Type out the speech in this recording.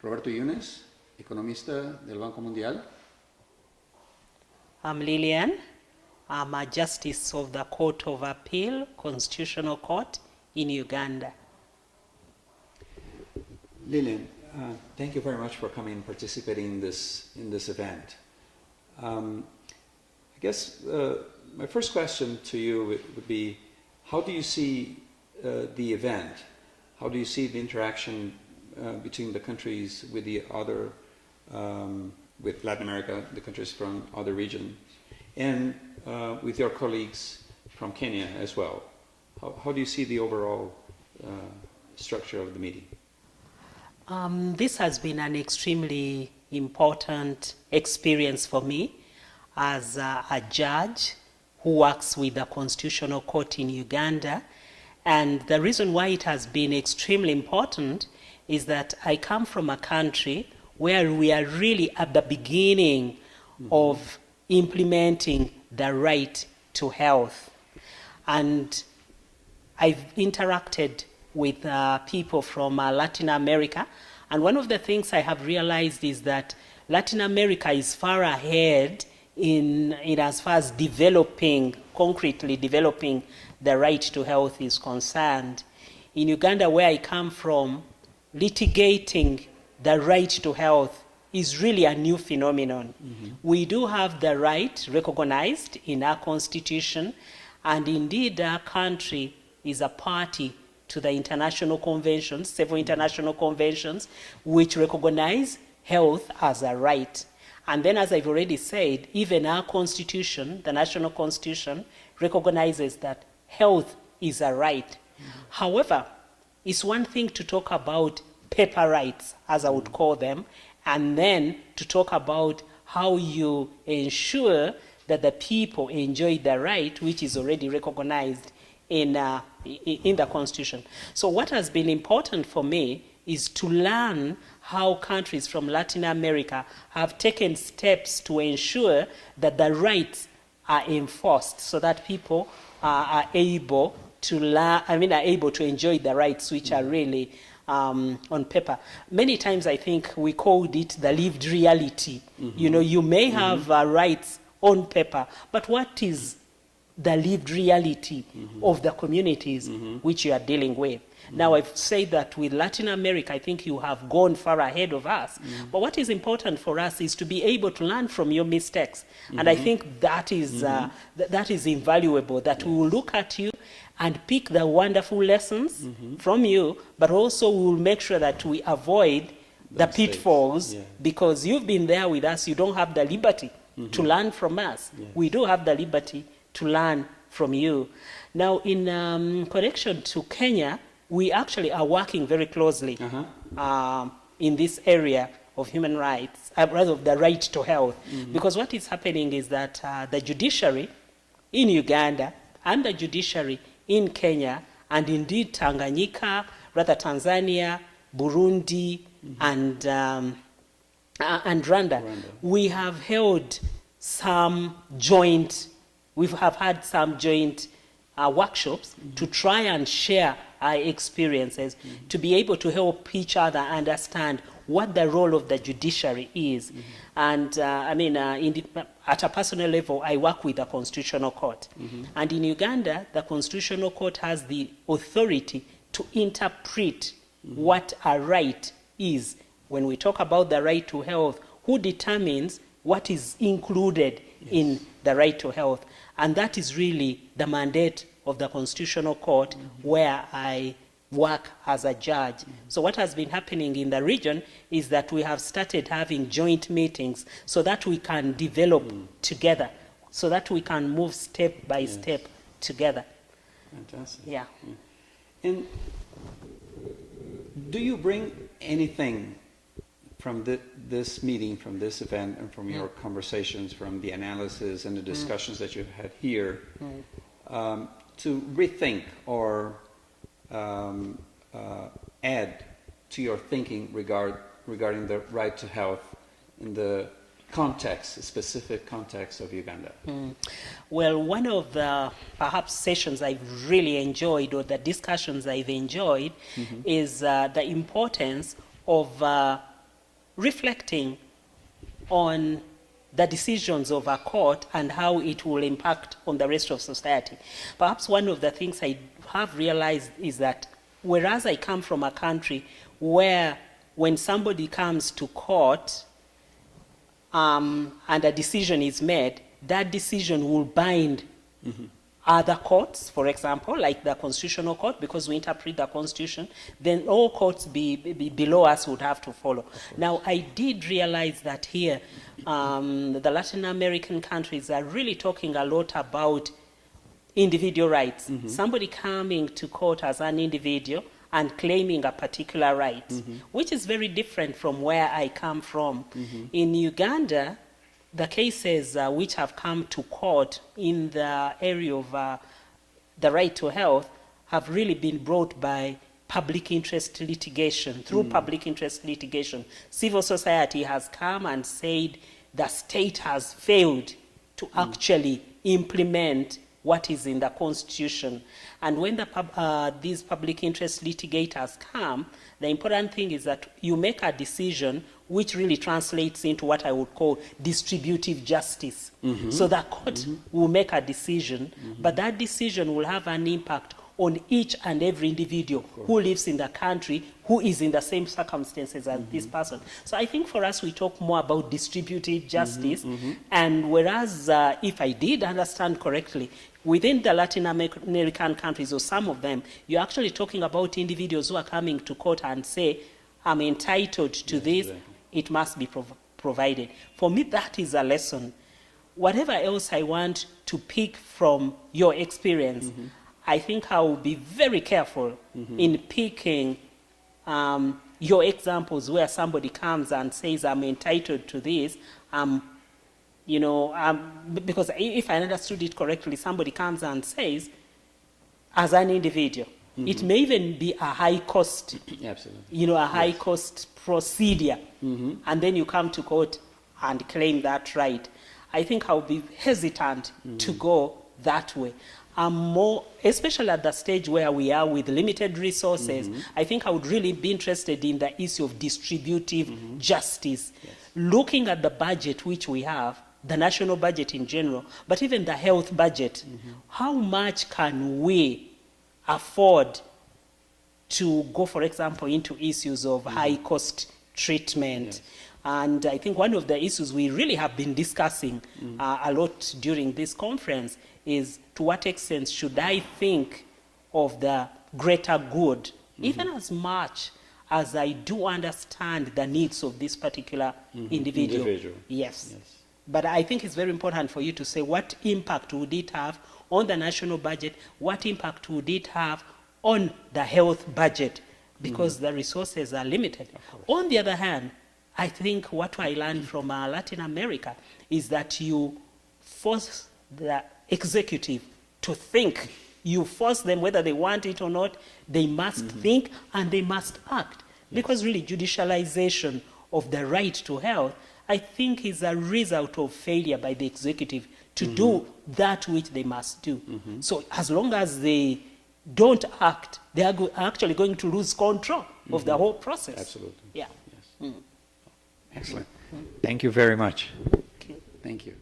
Roberto Iunes, economista del Banco Mundial. I'm Lilliam. I'm a Justice of the Court of Appeal, Constitutional Court in Uganda. Lilliam, thank you very much for coming and participating in this event. I guess my first question to you would be, how do you see the event? How do you see the interaction between the countries with the other, with Latin America, the countries from other regions, and with your colleagues from Kenya as well? How do you see the overall structure of the meeting? This has been an extremely important experience for me as a judge who works with the Constitutional Court in Uganda. And the reason why it has been extremely important is that I come from a country where we are really at the beginning of implementing the right to health. And I've interacted with people from Latin America, and one of the things I have realized is that Latin America is far ahead in as far as concretely developing the right to health is concerned. In Uganda, where I come from, litigating the right to health is really a new phenomenon. We do have the right recognized in our constitution, and indeed our country is a party to the international conventions, several international conventions, which recognize health as a right. And then, as I've already said, even our constitution, the national constitution, recognizes that health is a right. However, it's one thing to talk about paper rights, as I would call them, and then to talk about how you ensure that the people enjoy the right, which is already recognized in the Constitution. So what has been important for me is to learn how countries from Latin America have taken steps to ensure that the rights are enforced, so that people are able to enjoy the rights which are really on paper. Many times I think we called it the lived reality. You know, you may have rights on paper, but what is the lived reality of the communities which you are dealing with? Now, I've said that with Latin America, I think you have gone far ahead of us. But what is important for us is to be able to learn from your mistakes. And I think that is, that is invaluable, that we will look at you and pick the wonderful lessons from you, but also we will make sure that we avoid the pitfalls, because you've been there with us. You don't have the liberty to learn from us. We do have the liberty to learn from you. Now, in connection to Kenya, we actually are working very closely in this area of human rights, rather of the right to health. Because what is happening is that the judiciary in Uganda and the judiciary in Kenya, and indeed Tanzania, Burundi, and Rwanda, we have held some joint, we have had some joint workshops to try and share our experiences, to be able to help each other understand what the role of the judiciary is. And at a personal level, I work with the Constitutional Court. And in Uganda, the Constitutional Court has the authority to interpret what a right is. When we talk about the right to health, who determines what is included in the right to health? And that is really the mandate of the Constitutional Court, where I work as a judge. So what has been happening in the region is that we have started having joint meetings so that we can develop together, so that we can move step by step together. Fantastic. Yeah. And do you bring anything from this meeting, from this event, and from your conversations, from the analysis and the discussions that you've had here, to rethink or add to your thinking regarding the right to health in the context, the specific context of Uganda? Well, one of the perhaps sessions I've really enjoyed, or the discussions I've enjoyed, is the importance of reflecting on the decisions of a court and how it will impact on the rest of society. Perhaps one of the things I have realized is that whereas I come from a country where when somebody comes to court and a decision is made, that decision will bind other courts, for example, like the Constitutional Court, because we interpret the Constitution, then all courts below us would have to follow. Now, I did realize that here, the Latin American countries are really talking a lot about individual rights. Somebody coming to court as an individual and claiming a particular right, which is very different from where I come from. In Uganda, the cases which have come to court in the area of the right to health have really been brought by public interest litigation. Through public interest litigation, civil society has come and said the state has failed to actually implement what is in the Constitution. And when these public interest litigators come, the important thing is that you make a decision which really translates into what I would call distributive justice. So the court will make a decision, but that decision will have an impact on each and every individual who lives in the country, who is in the same circumstances as this person. So I think for us, we talk more about distributive justice. And whereas, if I did understand correctly, within the Latin American countries, or some of them, you're actually talking about individuals who are coming to court and say, I'm entitled to this, exactly. It must be provided. For me, that is a lesson. Whatever else I want to pick from your experience, I think I will be very careful in picking your examples where somebody comes and says, I'm entitled to this, because if I understood it correctly, somebody comes and says, as an individual, it may even be a high cost, absolutely, a high cost procedure, and then you come to court and claim that right. I think I'll be hesitant to go that way. I'm more, especially at the stage where we are with limited resources, I think I would really be interested in the issue of distributive justice, looking at the budget which we have, the national budget in general, but even the health budget. How much can we afford to go, for example, into issues of high-cost treatment? And I think one of the issues we really have been discussing a lot during this conference is to what extent should I think of the greater good, even as much as I do understand the needs of this particular individual. Yes. But I think it's very important for you to say what impact would it have on the national budget, what impact would it have on the health budget, because the resources are limited. On the other hand, I think what I learned from Latin America is that you force the executive to think. You force them, whether they want it or not, they must think and they must act. Because really judicialization of the right to health, I think, is a result of failure by the executive to do that which they must do. So as long as they don't act, they are actually going to lose control of the whole process. Absolutely. Yeah. Yes. Excellent. Thank you very much. Okay. Thank you.